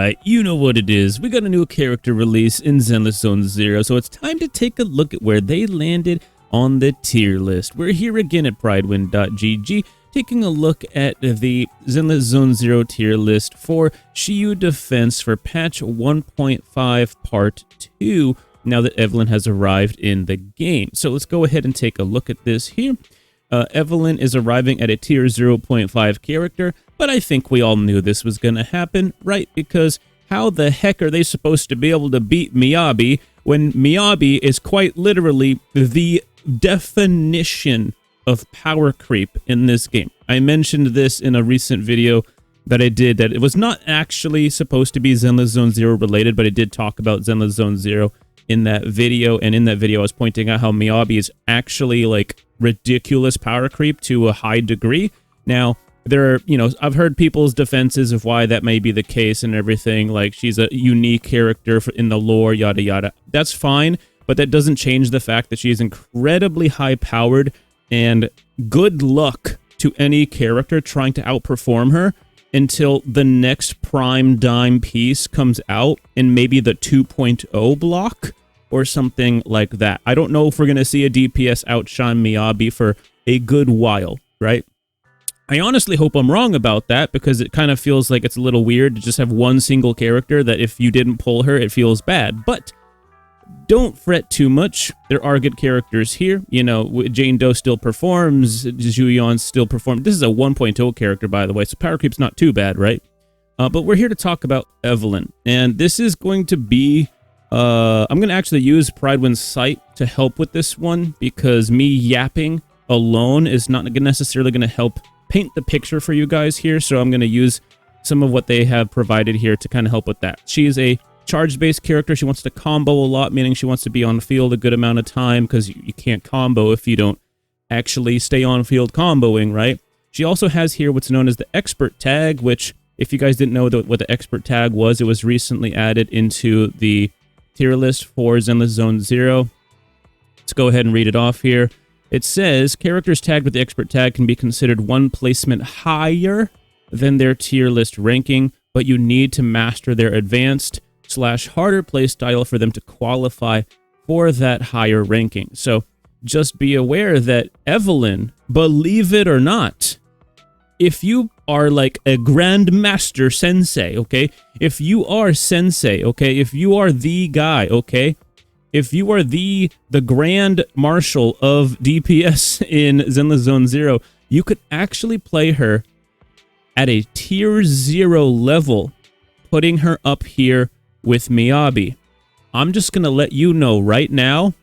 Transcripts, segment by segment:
Alright, you know what it is. We got a new character release in Zenless Zone Zero, so it's time to take a look at where they landed on the tier list. We're here again at pridewind.gg, taking a look at the Zenless Zone Zero tier list for Shiyu Defense for patch 1.5 part 2, now that Evelyn has arrived in the game. So let's go ahead and take a look at this here. Evelyn is arriving at a tier 0.5 character, but I think we all knew this was going to happen, right? Because how the heck are they supposed to be able to beat Miyabi when Miyabi is quite literally the definition of power creep in this game? I mentioned this in a recent video that I did, that it was not actually supposed to be Zenless Zone Zero related, but I did talk about Zenless Zone Zero in that video, and in that video I was pointing out how Miyabi is actually like ridiculous power creep to a high degree. Now, there are, I've heard people's defenses of why that may be the case and everything, like she's a unique character in the lore, yada yada. That's fine, but that doesn't change the fact that she is incredibly high powered, and good luck to any character trying to outperform her until the next prime dime piece comes out in maybe the 2.0 block or something like that. I don't know if we're going to see a DPS outshine Miyabi for a good while, right? I honestly hope I'm wrong about that, because it kind of feels like it's a little weird to just have one single character that if you didn't pull her, it feels bad. But don't fret too much. There are good characters here. Jane Doe still performs. Juyeon still performs. This is a 1.0 character, by the way, so power creep's not too bad, right? But we're here to talk about Evelyn. And this is going to be... I'm going to actually use Pridewind's site to help with this one, because me yapping alone is not necessarily going to help paint the picture for you guys here. So I'm going to use some of what they have provided here to kind of help with that. She is a charge-based character. She wants to combo a lot, meaning she wants to be on the field a good amount of time, because you can't combo if you don't actually stay on field comboing, right? She also has here what's known as the expert tag, which, if you guys didn't know what the expert tag was, it was recently added into the tier list for Zenless Zone Zero. Let's go ahead and read it off here. It says, characters tagged with the expert tag can be considered one placement higher than their tier list ranking, but you need to master their advanced/harder playstyle for them to qualify for that higher ranking. So just be aware that Evelyn, believe it or not, if you are like a grandmaster sensei, okay? If you are sensei, okay? If you are the guy, okay? If you are the grand marshal of DPS in Zenless Zone Zero, you could actually play her at a tier 0 level, putting her up here with Miyabi. I'm just gonna let you know right now,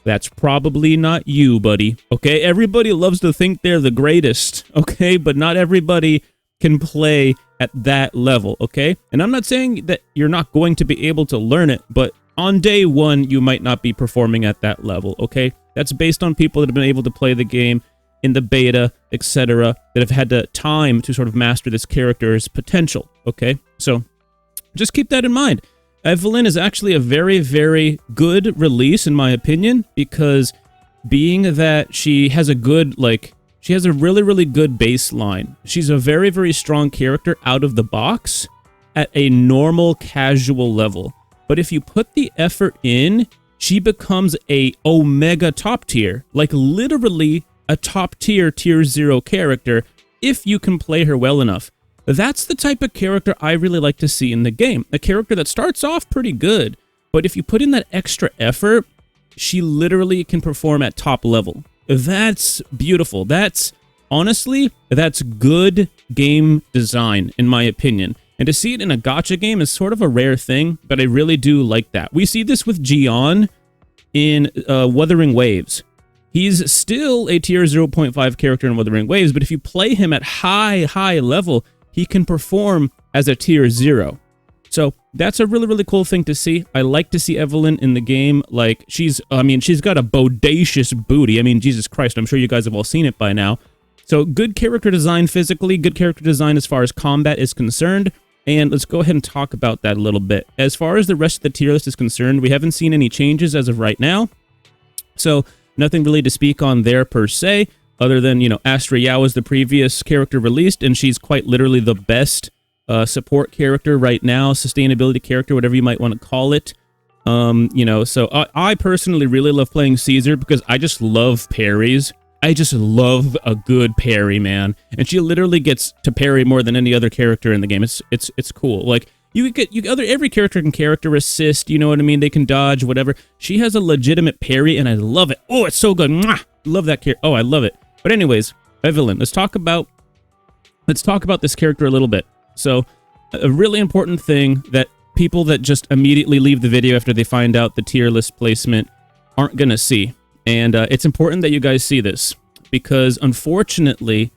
that's probably not you, buddy, okay? Everybody loves to think they're the greatest, okay? But not everybody can play at that level, okay? And I'm not saying that you're not going to be able to learn it, but on day one, you might not be performing at that level, okay? That's based on people that have been able to play the game in the beta, etc., that have had the time to sort of master this character's potential, okay? So just keep that in mind. Evelyn is actually a very, very good release, in my opinion, because being that she has a good, she has a really, really good baseline. She's a very, very strong character out of the box at a normal, casual level. But if you put the effort in, she becomes a omega top tier, like literally a top tier, tier 0 character, if you can play her well enough. That's the type of character I really like to see in the game. A character that starts off pretty good, but if you put in that extra effort, she literally can perform at top level. That's beautiful. Honestly, that's good game design, in my opinion. And to see it in a gacha game is sort of a rare thing, but I really do like that. We see this with Jian in Wuthering Waves. He's still a tier 0.5 character in Wuthering Waves, but if you play him at high level, he can perform as a tier 0. So that's a really, really cool thing to see. I like to see Evelyn in the game. Like, she's got a bodacious booty. I mean, Jesus Christ, I'm sure you guys have all seen it by now. So good character design physically, good character design as far as combat is concerned. And let's go ahead and talk about that a little bit. As far as the rest of the tier list is concerned, we haven't seen any changes as of right now. So nothing really to speak on there per se. other than, you know, Astra Yao is the previous character released, and she's quite literally the best support character right now, sustainability character, whatever you might want to call it. You know, so I personally really love playing Caesar because I just love parries. I just love a good parry, man. And she literally gets to parry more than any other character in the game. It's cool. Like every character can character assist, you know what I mean? They can dodge, whatever. She has a legitimate parry, and I love it. Oh, it's so good. Mwah! Love that character. Oh, I love it. But anyways, Evelyn, let's talk about this character a little bit. So, a really important thing that people that just immediately leave the video after they find out the tier list placement aren't gonna see. And it's important that you guys see this, because unfortunately,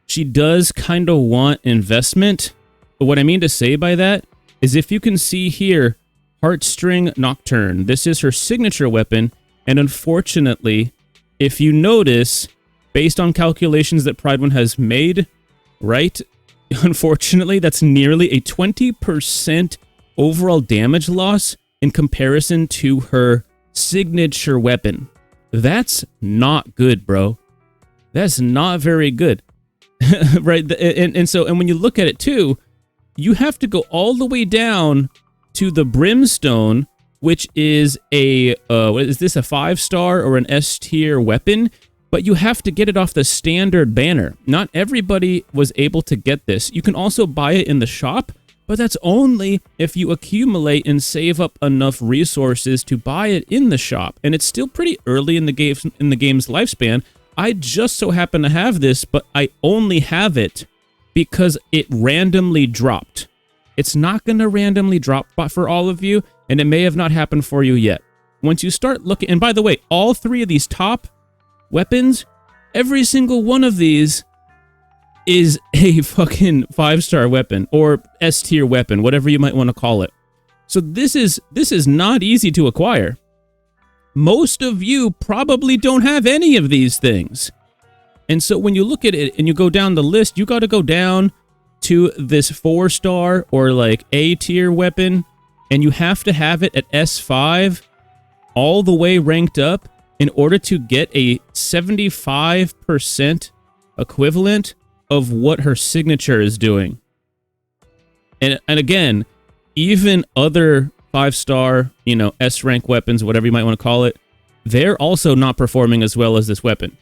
she does kind of want investment. But what I mean to say by that is, if you can see here, Heartstring Nocturne, this is her signature weapon. And unfortunately, if you notice, based on calculations that Pride One has made, right, unfortunately, that's nearly a 20% overall damage loss in comparison to her signature weapon. That's not good, bro. That's not very good. Right? And when you look at it too, you have to go all the way down to the Brimstone, which is a what is this, a 5-star or an S tier weapon? But you have to get it off the standard banner. Not everybody was able to get this. You can also buy it in the shop, but that's only if you accumulate and save up enough resources to buy it in the shop. And it's still pretty early in the game's lifespan. I just so happen to have this, but I only have it because it randomly dropped. It's not going to randomly drop for all of you, and it may have not happened for you yet. Once you start looking, and by the way, all three of these top weapons, every single one of these is a fucking 5-star weapon or S tier weapon, whatever you might want to call it. So this is not easy to acquire. Most of you probably don't have any of these things. And so when you look at it and you go down the list, you got to go down to this 4-star or like A tier weapon, and you have to have it at S5 all the way ranked up in order to get a 75% equivalent of what her signature is doing. And again, even other 5-star, you know, S rank weapons, whatever you might want to call it, they're also not performing as well as this weapon.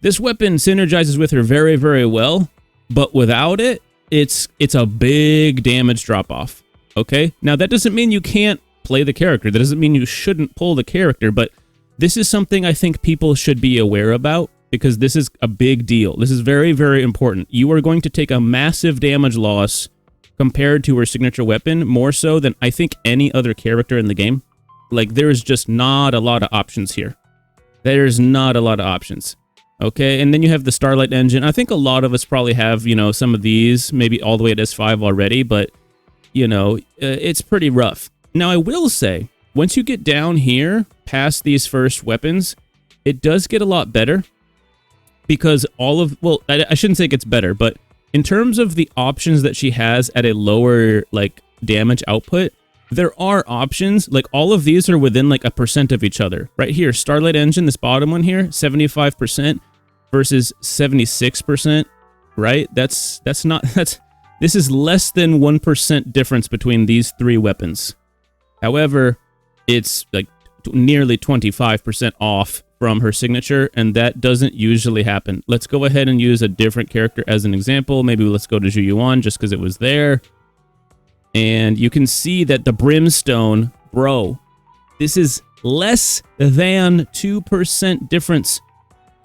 This weapon synergizes with her very, very well, but without it, it's a big damage drop off. Okay? Now that doesn't mean you can't play the character. That doesn't mean you shouldn't pull the character, but this is something I think people should be aware about, because this is a big deal. This is very, very important. You are going to take a massive damage loss compared to her signature weapon, more so than I think any other character in the game. Like, there's just not a lot of options here. There's not a lot of options. Okay, and then you have the Starlight Engine. I think a lot of us probably have, you know, some of these, maybe all the way at S5 already, but, you know, it's pretty rough. Now, I will say, once you get down here, past these first weapons, it does get a lot better. Because well, I shouldn't say it gets better, but in terms of the options that she has at a lower, like, damage output, there are options. Like, all of these are within, like, 1% of each other. Right here, Starlight Engine, this bottom one here, 75% versus 76%, right? This is less than 1% difference between these three weapons. However, it's, like, nearly 25% off from her signature, and that doesn't usually happen. Let's go ahead and use a different character as an example. Maybe let's go to Zhu Yuan just because it was there. And you can see that the Brimstone, bro, this is less than 2% difference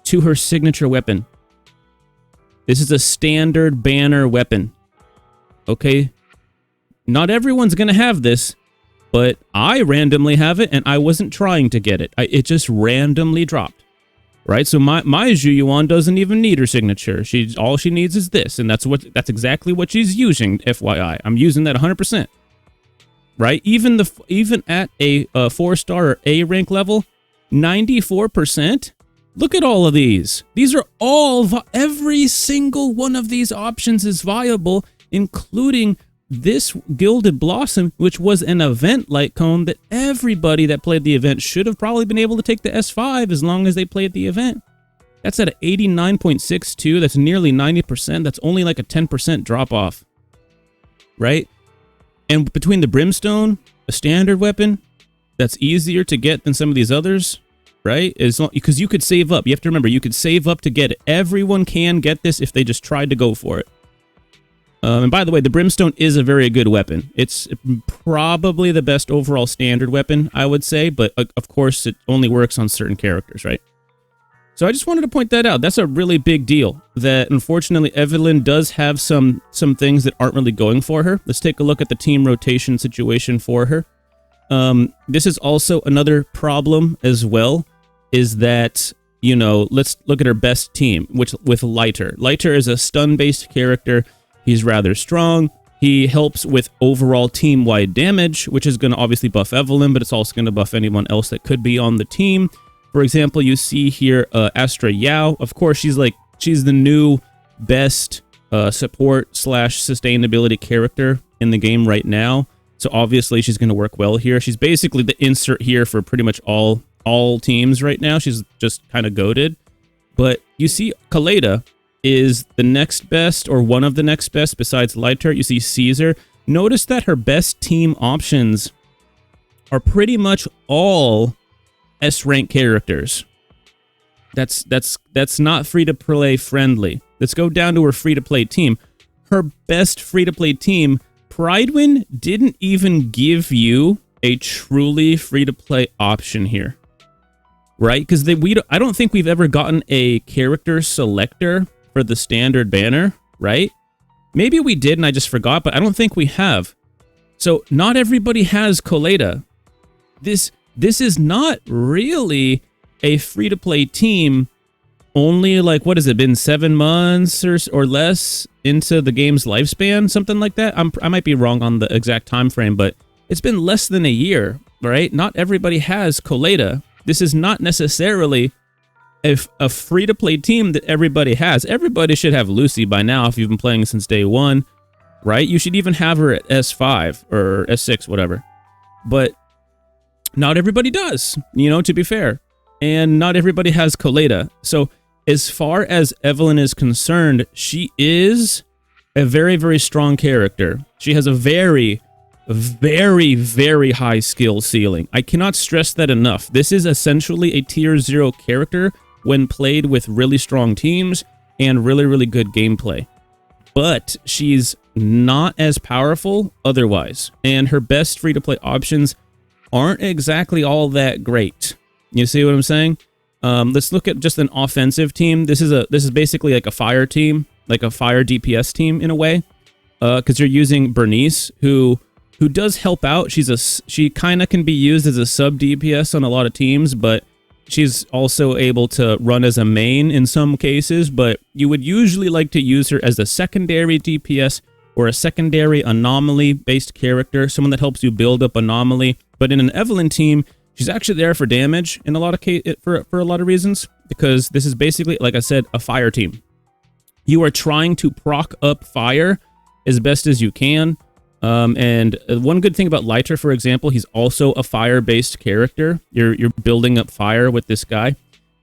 to her signature weapon. This is a standard banner weapon. Okay? Not everyone's going to have this, but I randomly have it, and I wasn't trying to get it. It just randomly dropped, right? So my Zhu Yuan doesn't even need her signature. All she needs is this, and that's exactly what she's using. FYI, I'm using that 100%, right? Even at a 4-star or A rank level, 94%. Look at all of these. These are all every single one of these options is viable, including this Gilded Blossom, which was an event light cone that everybody that played the event should have probably been able to take the S5 as long as they played the event. That's at 89.62. That's nearly 90%. That's only like a 10% drop off. right? And between the Brimstone, a standard weapon that's easier to get than some of these others, right? Because you could save up. You have to remember, you could save up to get it. Everyone can get this if they just tried to go for it. And by the way, the Brimstone is a very good weapon. It's probably the best overall standard weapon, I would say, but of course it only works on certain characters, right? So I just wanted to point that out. That's a really big deal, that unfortunately Evelyn does have some things that aren't really going for her. Let's take a look at the team rotation situation for her. This is also another problem as well, is that, you know, let's look at her best team, which with Lighter. Lighter is a stun-based character. He's rather strong. He helps with overall team-wide damage, which is going to obviously buff Evelyn, but it's also going to buff anyone else that could be on the team. For example, you see here Astra Yao. Of course, she's the new best support / sustainability character in the game right now. So obviously she's going to work well here. She's basically the insert here for pretty much all teams right now. She's just kind of goated. But you see Kaleda is the next best, or one of the next best besides Lighter. You see Caesar. Notice that her best team options are pretty much all S-rank characters. That's not free-to-play friendly. Let's go down to her free-to-play team. Her best free-to-play team, Pridewin, didn't even give you a truly free-to-play option here, right? Because I don't think we've ever gotten a character selector for the standard banner, right? Maybe we did and I just forgot, but I don't think we have. So not everybody has Kaleda. This is not really a free-to-play team. Only, like, what has it been, 7 months or less into the game's lifespan, something like that. I might be wrong on the exact time frame, but it's been less than a year, right? Not everybody has Kaleda. This is not necessarily a free-to-play team that everybody has. Everybody should have Lucy by now if you've been playing since day one, right? You should even have her at S5 or S6, whatever. But not everybody does, you know, to be fair. And not everybody has Kaleda. So as far as Evelyn is concerned, she is a very, very strong character. She has a very, very, very high skill ceiling. I cannot stress that enough. This is essentially a tier 0 character when played with really strong teams and really, really good gameplay. But she's not as powerful otherwise. And her best free-to-play options aren't exactly all that great. You see what I'm saying? Let's look at just an offensive team. This is basically like a fire team, like a fire DPS team in a way, because you're using Bernice, who does help out. She kind of can be used as a sub DPS on a lot of teams, but she's also able to run as a main in some cases. But you would usually like to use her as a secondary DPS or a secondary anomaly-based character, someone that helps you build up anomaly. But in an Evelyn team, she's actually there for damage in a lot of for a lot of reasons, because this is basically, like I said, a fire team. You are trying to proc up fire as best as you can. And one good thing about Lighter, for example, he's also a fire-based character. You're building up fire with this guy,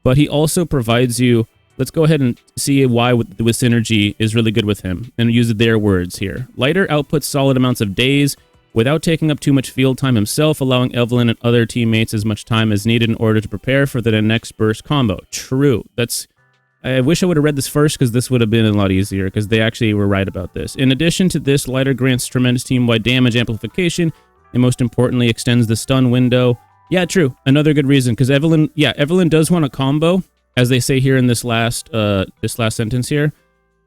but he also provides you. Let's go ahead and see why with synergy is really good with him, and use their words here. Lighter outputs solid amounts of days without taking up too much field time himself, allowing Evelyn and other teammates as much time as needed in order to prepare for the next burst combo. True. I wish I would have read this first, because this would have been a lot easier, because they actually were right about this. In addition to this, Lighter grants tremendous team-wide damage amplification, and most importantly, extends the stun window. Yeah, true. Another good reason, because Evelyn does want a combo, as they say here in this last sentence here.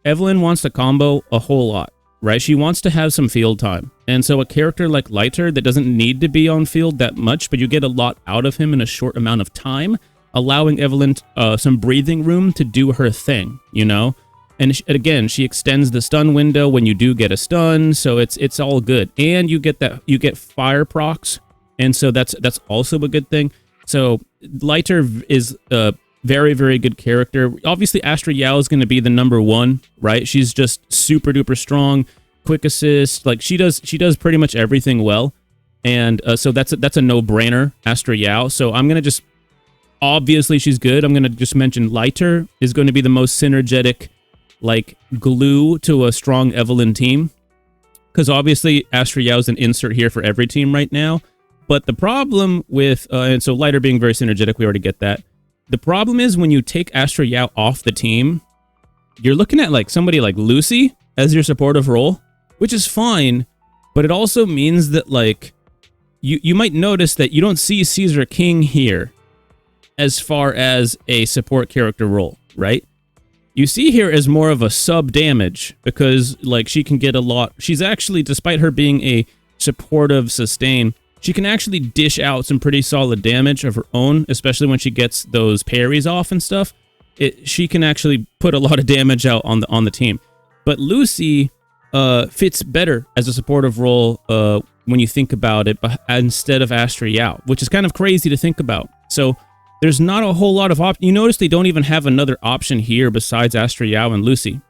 Evelyn wants to combo a whole lot, right? She wants to have some field time. And so a character like Lighter that doesn't need to be on field that much, but you get a lot out of him in a short amount of time, allowing Evelyn some breathing room to do her thing, you know? And again, she extends the stun window when you do get a stun, so it's all good. And you get fire procs, and so that's also a good thing. So Lighter is a very, very good character. Obviously, Astra Yao is going to be the #1, right? She's just super duper strong, quick assist, like she does pretty much everything well. And so that's a no-brainer, Astra Yao. So I'm gonna just, obviously she's good. I'm gonna just mention Lighter is going to be the most synergetic, like, glue to a strong Evelyn team. because obviously Astra Yao is an insert here for every team right now. But the problem with, and so Lighter being very synergetic, we already get that. The problem is when you take Astra Yao off the team, you're looking at like somebody like Lucy as your supportive role, which is fine, but it also means that like you might notice that you don't see Caesar King here as far as a support character role, right? You see here as more of a sub damage because like she can get a lot. She's actually, despite her being a supportive sustain, she can actually dish out some pretty solid damage of her own, especially when she gets those parries off and stuff. She can actually put a lot of damage out on the team. But Lucy fits better as a supportive role when you think about it, instead of Astra Yao, which is kind of crazy to think about. So there's not a whole lot of options. You notice they don't even have another option here besides Astra Yao and Lucy.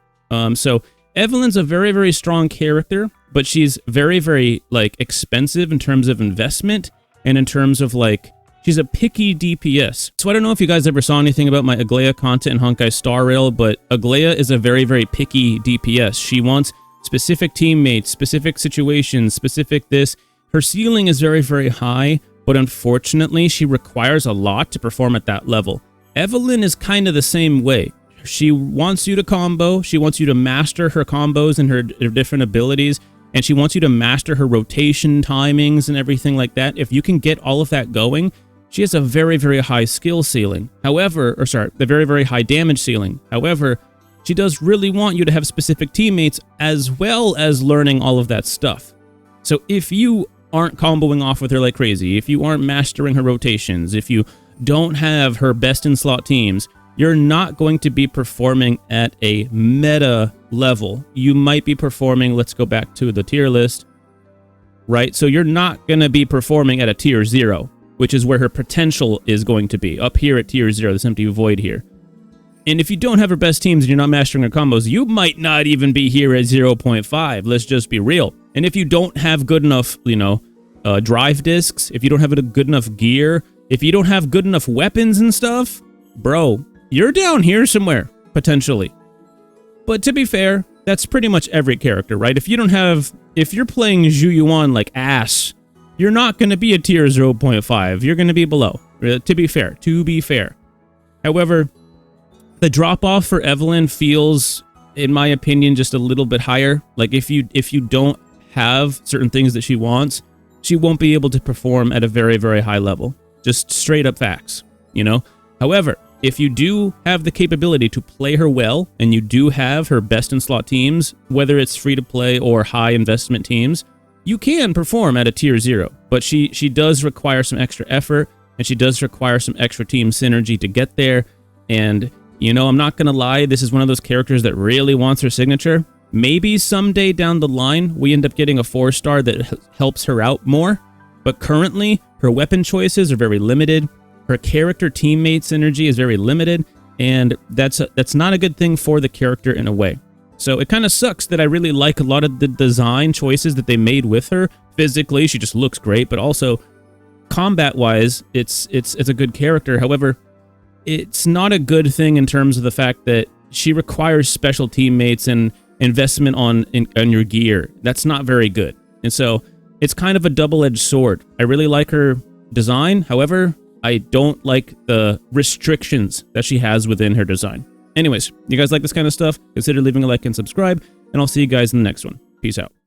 So Evelyn's a very, very strong character, but she's very, very like expensive in terms of investment and in terms of like, she's a picky DPS. So I don't know if you guys ever saw anything about my Aglaia content in Honkai Star Rail, but Aglaia is a very, very picky DPS. She wants specific teammates, specific situations, specific this. Her ceiling is very, very high, but unfortunately, she requires a lot to perform at that level. Evelyn is kind of the same way. She wants you to combo, she wants you to master her combos and her different abilities, and she wants you to master her rotation timings and everything like that. If you can get all of that going, she has a very, very high skill ceiling. However, the very, very high damage ceiling. However, she does really want you to have specific teammates as well as learning all of that stuff. So if you aren't comboing off with her like crazy, if you aren't mastering her rotations, if you don't have her best in slot teams, you're not going to be performing at a meta level. You might be performing, let's go back to the tier list, right? So you're not going to be performing at a tier 0, which is where her potential is going to be, up here at tier 0, this empty void here. And if you don't have her best teams and you're not mastering her combos, you might not even be here at 0.5. Let's just be real. And if you don't have good enough, drive discs, if you don't have good enough gear, if you don't have good enough weapons and stuff, bro, you're down here somewhere, potentially. But to be fair, that's pretty much every character, right? If you're playing Zhu Yuan like ass, you're not going to be a tier 0.5. You're going to be below, to be fair. However, the drop-off for Evelyn feels, in my opinion, just a little bit higher. Like, if you don't have certain things that she wants, she won't be able to perform at a very, very high level. Just straight up facts, However, if you do have the capability to play her well, and you do have her best in slot teams, whether it's free-to-play or high investment teams, you can perform at a tier 0. But she does require some extra effort, and she does require some extra team synergy to get there. And I'm not going to lie, this is one of those characters that really wants her signature. Maybe someday down the line, we end up getting a 4-star that helps her out more. But currently, her weapon choices are very limited. Her character teammate synergy is very limited. And that's not a good thing for the character in a way. So it kind of sucks that I really like a lot of the design choices that they made with her. Physically, she just looks great. But also, combat-wise, it's a good character. However, it's not a good thing in terms of the fact that she requires special teammates and investment on your gear. That's not very good. And so it's kind of a double-edged sword. I really like her design. However, I don't like the restrictions that she has within her design. Anyways, you guys like this kind of stuff? Consider leaving a like and subscribe, and I'll see you guys in the next one. Peace out.